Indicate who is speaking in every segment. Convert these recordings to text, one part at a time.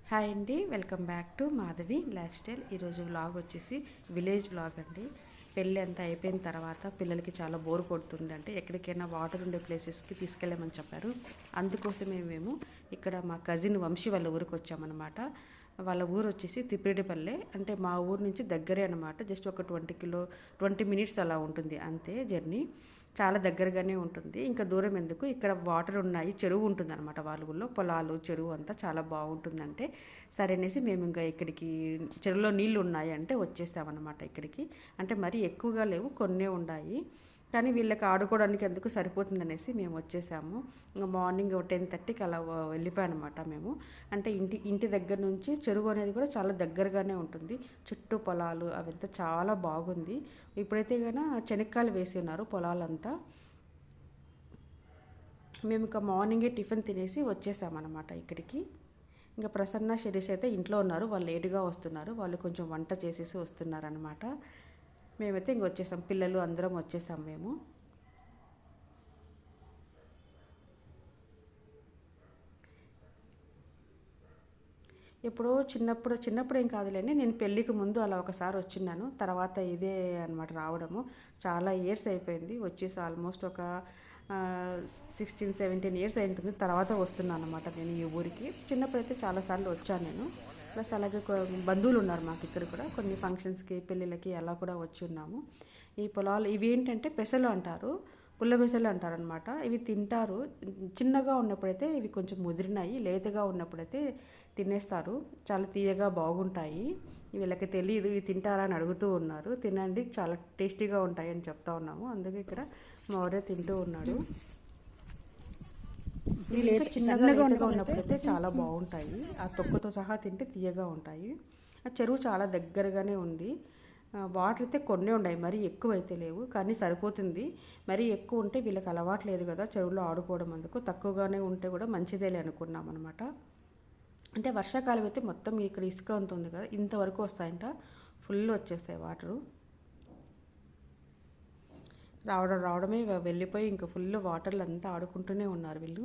Speaker 1: Hi అండి, welcome back to Madhavi life style. ఈరోజు vlog వచ్చేసి విలేజ్ వ్లాగ్ అండి. పెళ్ళి అంతా అయిపోయిన తర్వాత పిల్లలకి చాలా బోర్ కొడుతుందంటే ఎక్కడికైనా వాటర్ ఉండే ప్లేసెస్కి తీసుకెళ్ళమని చెప్పారు. అందుకోసమే మేము ఇక్కడ మా కజిన్ వంశీ వాళ్ళ ఊరికి వచ్చామన్నమాట. వాళ్ళ ఊరు వచ్చేసి తిప్పిరెడ్డిపల్లె, అంటే మా ఊరు నుంచి దగ్గరే అనమాట. జస్ట్ ఒక 20 మినిట్స్ అలా ఉంటుంది అంతే జర్నీ. చాలా దగ్గరగానే ఉంటుంది, ఇంకా దూరం ఎందుకు. ఇక్కడ వాటర్ ఉన్నాయి, చెరువు ఉంటుంది అనమాట. వాళ్ళ ఊళ్ళో పొలాలు, చెరువు అంతా చాలా బాగుంటుందంటే సరే అనేసి మేము ఇంకా ఇక్కడికి చెరువులో నీళ్ళు ఉన్నాయి అంటే వచ్చేస్తామన్నమాట ఇక్కడికి. అంటే మరీ ఎక్కువగా లేవు, కొన్నే ఉన్నాయి, కానీ వీళ్ళకి ఆడుకోవడానికి ఎందుకు సరిపోతుందనేసి మేము వచ్చేసాము. ఇంకా మార్నింగ్ 10:30కి అలా వెళ్ళిపోయానమాట మేము. అంటే ఇంటి దగ్గర నుంచి చెరువు అనేది కూడా చాలా దగ్గరగానే ఉంటుంది. చుట్టూ పొలాలు అవంతా చాలా బాగుంది. ఇప్పుడైతే కనుక చెనక్కాయలు వేసి ఉన్నారు పొలాలంతా. మేము ఇంకా మార్నింగే టిఫిన్ తినేసి వచ్చేసామన్నమాట ఇక్కడికి. ఇంకా ప్రసన్న శిరీష్ అయితే ఇంట్లో ఉన్నారు, వాళ్ళు లేటుగా వస్తున్నారు. వాళ్ళు కొంచెం వంట చేసేసి వస్తున్నారనమాట. మేమైతే ఇంక వచ్చేసాం, పిల్లలు అందరం వచ్చేసాం మేము. ఎప్పుడో చిన్నప్పుడు ఏం కాదులేండి, నేను పెళ్ళికి ముందు అలా ఒకసారి వచ్చిన్నాను. తర్వాత ఇదే అనమాట రావడము. చాలా ఇయర్స్ అయిపోయింది వచ్చేసి, ఆల్మోస్ట్ ఒక 16-17 ఇయర్స్ అయి ఉంటుంది. తర్వాత వస్తున్నాను అనమాట నేను ఈ ఊరికి. చిన్నప్పుడైతే చాలాసార్లు వచ్చాను నేను. ప్లస్ అలాగే బంధువులు ఉన్నారు మాకు ఇక్కడ కూడా, కొన్ని ఫంక్షన్స్కి పెళ్ళిళ్ళకి అలా కూడా వచ్చి ఉన్నాము. ఈ పొలాలు ఇవి ఏంటంటే పెసలు అంటారు, పుల్ల పెసలు అంటారు అనమాట. ఇవి తింటారు. చిన్నగా ఉన్నప్పుడైతే ఇవి కొంచెం ముదిరినాయి, లేతగా ఉన్నప్పుడైతే తినేస్తారు. చాలా తీయగా బాగుంటాయి. వీళ్ళకి తెలియదు, ఇవి తింటారా అని అడుగుతూ ఉన్నారు. తినండి, చాలా టేస్టీగా ఉంటాయి అని చెప్తా ఉన్నాము. అందుకే ఇక్కడ మా ఊరే తింటూ ఉన్నాడు. ఇంకా చిన్నగా ఉన్నప్పుడైతే చాలా బాగుంటాయి. ఆ తొక్కతో సహా తింటే తీయగా ఉంటాయి. ఆ చెరువు చాలా దగ్గరగానే ఉంది. వాటర్ అయితే కొన్ని ఉన్నాయి, మరీ ఎక్కువ అయితే లేవు, కానీ సరిపోతుంది. మరీ ఎక్కువ ఉంటే వీళ్ళకి అలవాటు లేదు కదా చెరువులో ఆడుకోవడం, అందుకు తక్కువగానే ఉంటే కూడా మంచిదేలే అనుకున్నాం అనమాట. అంటే వర్షాకాలం అయితే మొత్తం ఇక్కడ ఇసుక అంత ఉంది కదా, ఇంతవరకు వస్తాయంట, ఫుల్ వచ్చేస్తాయి వాటరు. రావడమే వెళ్ళిపోయి ఇంకా ఫుల్ వాటర్లు అంతా ఆడుకుంటూనే ఉన్నారు వీళ్ళు.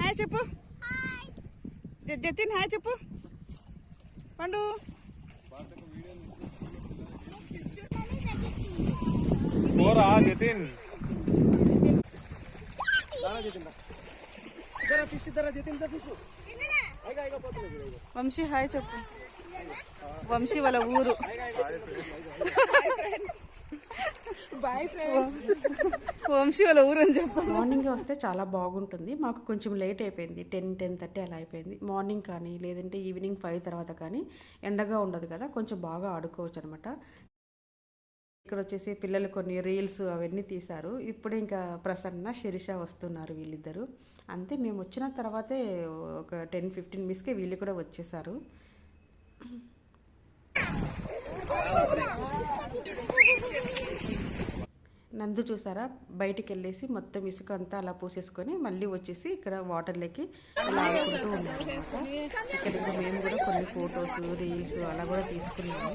Speaker 2: హాయ్ చెప్పు జతిన్, హాయ్ చెప్పు పండు. వంశీ హాయ్ చెప్పు. వంశీ వాళ్ళ ఊరు. వంశీ వాళ్ళ ఊరు అని చెప్పు.
Speaker 1: మార్నింగ్ వస్తే చాలా బాగుంటుంది. మాకు కొంచెం లేట్ అయిపోయింది, 10-10:30 అలా అయిపోయింది. మార్నింగ్ కానీ లేదంటే ఈవినింగ్ 5 తర్వాత కానీ ఎండగా ఉండదు కదా, కొంచెం బాగా ఆడుకోవచ్చు అనమాట. ఇక్కడ వచ్చేసి పిల్లలు కొన్ని రీల్స్ అవన్నీ తీశారు. ఇప్పుడు ఇంకా ప్రసన్న శిరీష వస్తున్నారు వీళ్ళిద్దరు. అంతే, మేము వచ్చిన తర్వాతే ఒక 10-15 మినిట్స్కే వీళ్ళు కూడా వచ్చేసారు. నందు చూసారా, బయటికి వెళ్ళేసి మొత్తం ఇసుక అంతా అలా పోసేసుకొని మళ్ళీ వచ్చేసి ఇక్కడ వాటర్లోకి అలా ఆడుకుంటూ ఉన్నారు అనమాట. ఇక్కడ ఇంకా మేము కూడా కొన్ని ఫొటోస్, రీల్స్ అలా కూడా తీసుకున్నాము.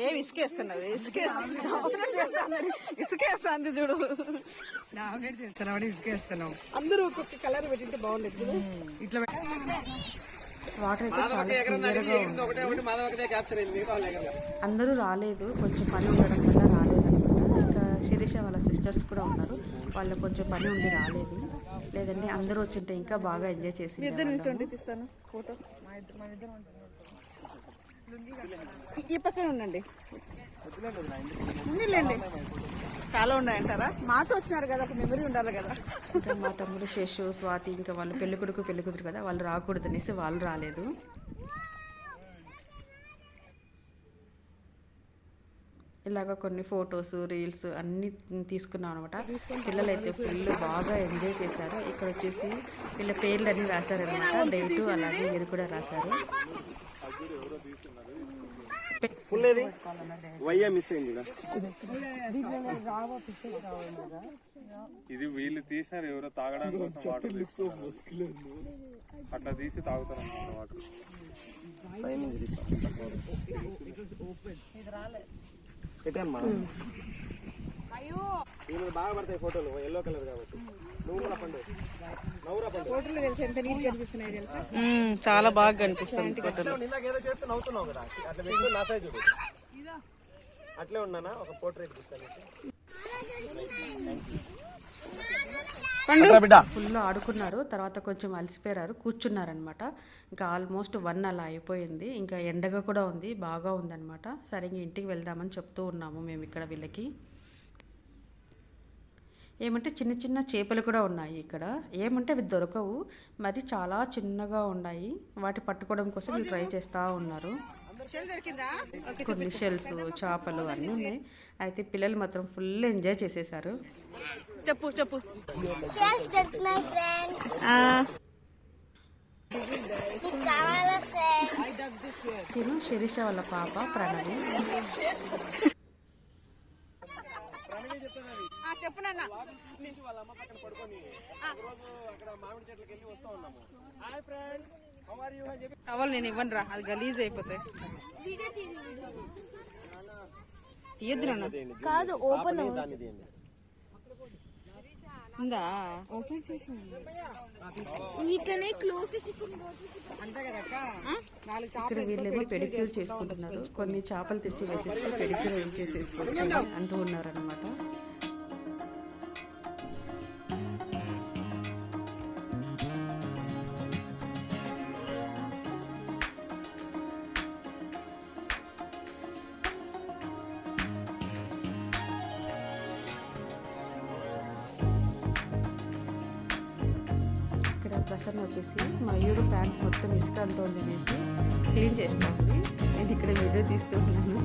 Speaker 2: ఏమి ఇసుకేస్తున్నావు? ఇసుకేస్తాంది చూడు. అందరూ ఒక్కొక్క కలర్ పెట్టింటే బాగుండేది. ఇట్లా
Speaker 1: వాటర్ అయితే చాలా క్లియర్గా ఉంది. అందరూ రాలేదు, కొంచెం పని ఉండడం వల్ల రాలేదన్నమాట. ఇంకా శిరీష వాళ్ళ సిస్టర్స్ కూడా ఉన్నారు, వాళ్ళు కొంచెం పని ఉండి రాలేదు. లేదంటే అందరూ వచ్చింటే ఇంకా బాగా ఎంజాయ్ చేసి.
Speaker 2: ఈ పక్కన ఉండండి, ఉండిలేండి. చాలా ఉన్నాయంటారా? మాతో వచ్చినారు కదా, ఒక మెమరీ ఉండాలి కదా.
Speaker 1: ఇంకా మా తమ్ముడు శేషు, స్వాతి, ఇంకా వాళ్ళు పెళ్ళికొడుకు పెళ్ళికూతురు కదా, వాళ్ళు రాకూడదు అనేసి వాళ్ళు రాలేదు. ఇలాగ కొన్ని ఫొటోస్, రీల్స్ అన్నీ తీసుకున్నాం అనమాట. పిల్లలైతే ఫుల్ బాగా ఎంజాయ్ చేశారు. ఇక్కడ వచ్చేసి వీళ్ళ పేర్లు అన్నీ రాశారనమాట, డేటు అలాగే ఇయర్ కూడా రాశారు.
Speaker 3: ఇది వీళ్ళు తీసినారు, ఎవరో తాగడానికి అట్లా తీసి తాగుతారు వాటర్.
Speaker 4: బాగా పడతాయి ఫోటోలు ఎల్లో కలర్ కాబట్టి. నువ్వు కూడా పండు నవ్వురా పండు.
Speaker 2: ఫోటోలు తెలుసు ఎంత నీట్ కనిపిస్తున్నాయి తెలుసా.
Speaker 1: చాలా బాగా కనిపిస్తుంది ఫోటోలో.
Speaker 4: ఇందాక ఏదో చేస్తూ నవ్వుతున్నావు కదా, అట్లా పెట్టు నా సైజ్ చూడు. అట్లే ఉన్నానా ఒక పోర్ట్రేట్ ఇస్తాను.
Speaker 1: ఫుల్ ఆడుకున్నారు, తర్వాత కొంచెం అలసిపోయారు, కూర్చున్నారనమాట. ఇంకా ఆల్మోస్ట్ 1 అలా అయిపోయింది. ఇంకా ఎండగా కూడా ఉంది, బాగా ఉందన్నమాట. సరే ఇంక ఇంటికి వెళ్దామని చెప్తూ ఉన్నాము మేము ఇక్కడ వీళ్ళకి. ఏమంటే చిన్న చిన్న చేపలు కూడా ఉన్నాయి ఇక్కడ. ఏమంటే అవి దొరకవు, మరి చాలా చిన్నగా ఉన్నాయి. వాటి పట్టుకోవడం కోసం వీళ్ళు ట్రై చేస్తూ ఉన్నారు. కొన్ని షెల్స్, చేపలు అన్నీ ఉన్నాయి. అయితే పిల్లలు మాత్రం ఫుల్ ఎంజాయ్ చేసేసారు.
Speaker 2: చెప్పు చెప్పు.
Speaker 1: తిను శిరీష వాళ్ళ పాప ప్రణవి.
Speaker 2: చెప్పు నాన్న.
Speaker 4: వాళ్ళ అమ్మ పక్కన పడుకొని అక్కడ మామిడి చెట్లకి వెళ్ళి వస్తూ ఉన్నాము. Hi friends, how are you అని చెప్పి
Speaker 2: టవల్ నేను ఇవ్వను రా, అది గలీజ్ అయిపోతాయి. తీయద్దు నాన్న.
Speaker 5: కాదు ఓపెన్
Speaker 4: దాన్ని తీయండి.
Speaker 2: ఉందా?
Speaker 5: ఇట్లనే క్లోజ్ చేసి
Speaker 2: అంతే కదా. 4
Speaker 1: ఇక్కడ వీళ్ళేమో పెడిక్యూర్ చేసుకుంటున్నారు. కొన్ని చేపలు తెచ్చి వేసేస్తే పెడిక్యూర్ ఏం చేసేసుకోవచ్చు అంటూ ఉన్నారనమాట. ప్రసన్న వచ్చేసి మయూరు ప్యాంట్ మొత్తం ఇసుక అంతా ఉంది అనేసి క్లీన్ చేస్తూ ఉంది. నేను ఇక్కడ వీడియో తీస్తూ ఉన్నాను.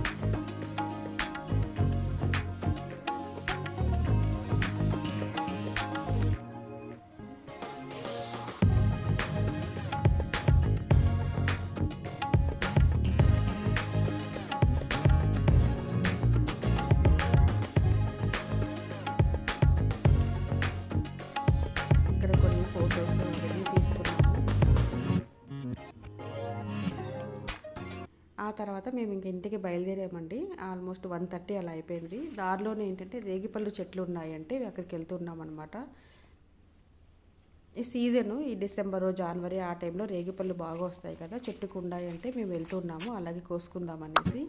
Speaker 1: ఫొటోస్ అవన్నీ తీసుకున్నాము. ఆ తర్వాత మేము ఇంక ఇంటికి బయలుదేరామండి. ఆల్మోస్ట్ 1:30 అలా అయిపోయింది. దారిలోనే ఏంటంటే రేగిపళ్ళు చెట్లు ఉన్నాయంటే అక్కడికి వెళ్తున్నాం అనమాట. ఈ సీజను ఈ డిసెంబరు, జనవరి ఆ టైంలో రేగిపళ్ళు బాగా వస్తాయి కదా, చెట్టుకు ఉన్నాయంటే మేము వెళ్తున్నాము అలాగే కోసుకుందాం అనేసి.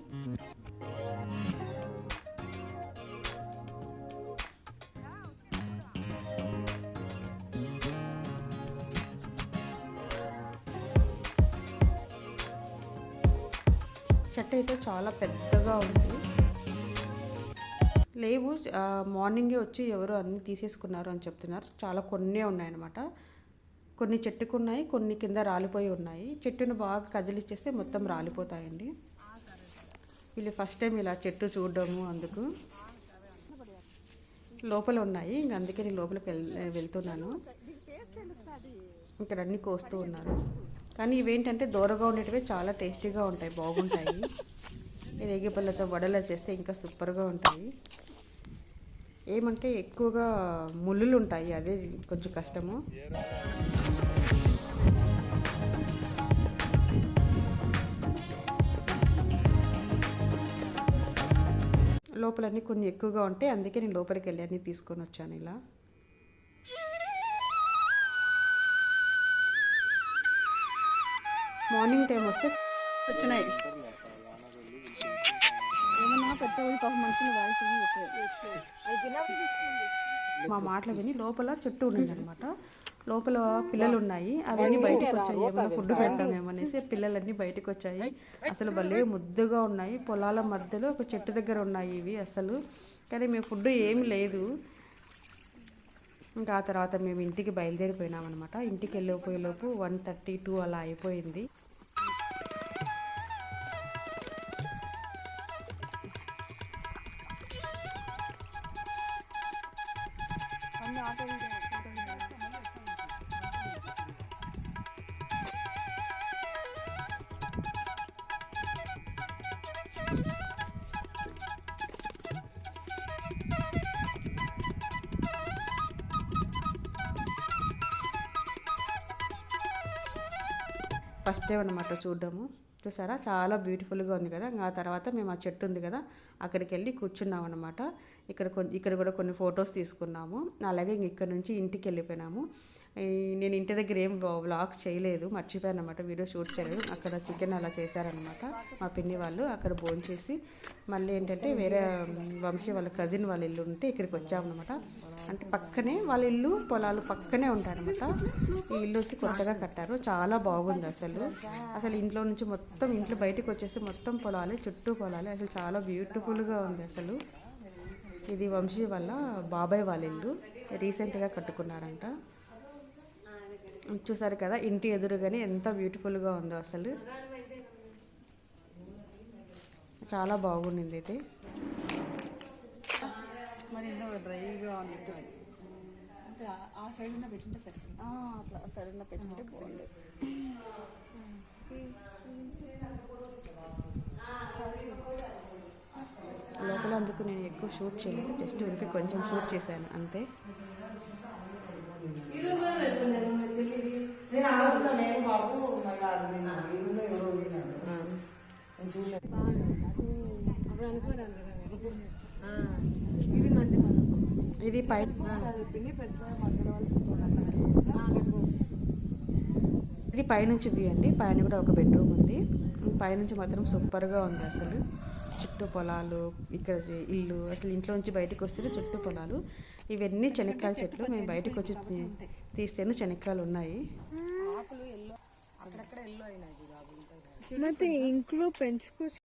Speaker 1: చెట్టు అయితే చాలా పెద్దగా ఉంది. లేవు, మార్నింగే వచ్చి ఎవరో అన్నీ తీసేసుకున్నారు అని చెప్తున్నారు. చాలా కొన్నే ఉన్నాయన్నమాట. కొన్ని చెట్టుకు ఉన్నాయి, కొన్ని కింద రాలిపోయి ఉన్నాయి. చెట్టును బాగా కదిలిచ్చేస్తే మొత్తం రాలిపోతాయండి. వీళ్ళు ఫస్ట్ టైం ఇలా చెట్టు చూడడము, అందుకు లోపల ఉన్నాయి. ఇంక అందుకే నేను లోపలికి వెళ్తున్నాను. ఇక్కడ అన్నీ కోస్తూ ఉన్నారు. కానీ ఇవేంటంటే దూరగా ఉండేటివే చాలా టేస్టీగా ఉంటాయి, బాగుంటాయి. రేగిపళ్ళతో వడలా చేస్తే ఇంకా సూపర్గా ఉంటాయి. ఏమంటే ఎక్కువగా ముళ్ళులు ఉంటాయి, అదే కొంచెం కష్టము. లోపలన్నీ కొన్ని ఎక్కువగా ఉంటాయి, అందుకే నేను లోపలికి వెళ్ళి అన్నీ తీసుకొని వచ్చాను ఇలా. మార్నింగ్ టైం వస్తే
Speaker 2: వచ్చినాయి. ఏమన్నా పెద్ద మనుషులు
Speaker 1: మా మాటలు విని లోపల చెట్టు ఉన్నదనమాట. లోపల పిల్లలు ఉన్నాయి, అవన్నీ బయటకు వచ్చాయి. ఏమైనా ఫుడ్ పెడతామేమో అనేసి పిల్లలన్నీ బయటకు వచ్చాయి. అసలు భలే ముద్దుగా ఉన్నాయి. పొలాల మధ్యలో ఒక చెట్టు దగ్గర ఉన్నాయి ఇవి అసలు. కానీ మేము ఫుడ్ ఏమి లేదు. ఇంకా ఆ తర్వాత మేము ఇంటికి బయలుదేరిపోయినామన్నమాట. ఇంటికి వెళ్ళిపోయేలోపు 1:32 అలా అయిపోయింది. ఫస్ట్ టైం అన్నమాట చూడడము. చూసారా చాలా బ్యూటిఫుల్గా ఉంది కదా. ఆ తర్వాత మేము ఆ చెట్టు ఉంది కదా అక్కడికి వెళ్ళి కూర్చున్నాం అనమాట. ఇక్కడ కూడా కొన్ని ఫొటోస్ తీసుకున్నాము. అలాగే ఇక్కడ నుంచి ఇంటికి వెళ్ళిపోయినాము. నేను ఇంటి దగ్గర ఏం వ్లాగ్స్ చేయలేదు, మర్చిపోయాను అనమాట, వీడియో షూట్ చేయలేదు. అక్కడ చికెన్ అలా చేశారనమాట మా పిన్ని వాళ్ళు. అక్కడ భోంచేసి మళ్ళీ ఏంటంటే వేరే వంశీ వాళ్ళ కజిన్ వాళ్ళ ఇల్లు ఉంటే ఇక్కడికి వచ్చామన్నమాట. అంటే పక్కనే వాళ్ళ ఇల్లు పొలాలు పక్కనే ఉంటారనమాట. ఈ ఇల్లు వచ్చి కొత్తగా కట్టారు, చాలా బాగుంది అసలు. ఇంట్లో నుంచి మొత్తం ఇంట్లో బయటకు వచ్చేసి మొత్తం పొలాలే, చుట్టూ పొలాలే. అసలు చాలా బ్యూటిఫుల్గా ఉంది అసలు. ఇది వంశీ వాళ్ళ బాబాయ్ వాళ్ళ ఇల్లు, రీసెంట్గా కట్టుకున్నారంట. చూసారు కదా ఇంటి ఎదురుగానే ఎంత బ్యూటిఫుల్గా ఉందో అసలు. చాలా బాగుండింది అయితే.
Speaker 2: మరి ఇందులో డ్రైగా ఉంది అంటే ఆ సైడ్ ఉన్న పెట్టుంటే సరే, అట్లా ఆ సైడ్ ఉన్న పెట్టుంటే బాగుంది.
Speaker 1: లోపల అందుకు నేను ఎక్కువ షూట్ చేయలేదు, జస్ట్ ఊరికి కొంచెం షూట్ చేశాను అంతే. ఇది పై ఇది పైనుంచి వ్యూ అండి. పైన కూడా ఒక బెడ్రూమ్ ఉంది. పైనుంచి మాత్రం సూపర్గా ఉంది అసలు. చుట్టూ పొలాలు, ఇక్కడ ఇల్లు. అసలు ఇంట్లో నుంచి బయటకు వస్తే చుట్టూ పొలాలు. ఇవన్నీ చెనక్కాయల చెట్లు. మేము బయటకు వచ్చి తీస్తేనే చెనక్కాయలు ఉన్నాయి.
Speaker 5: ಮತ್ತೆ ఇంట్లో పెంచుకోవచ్చు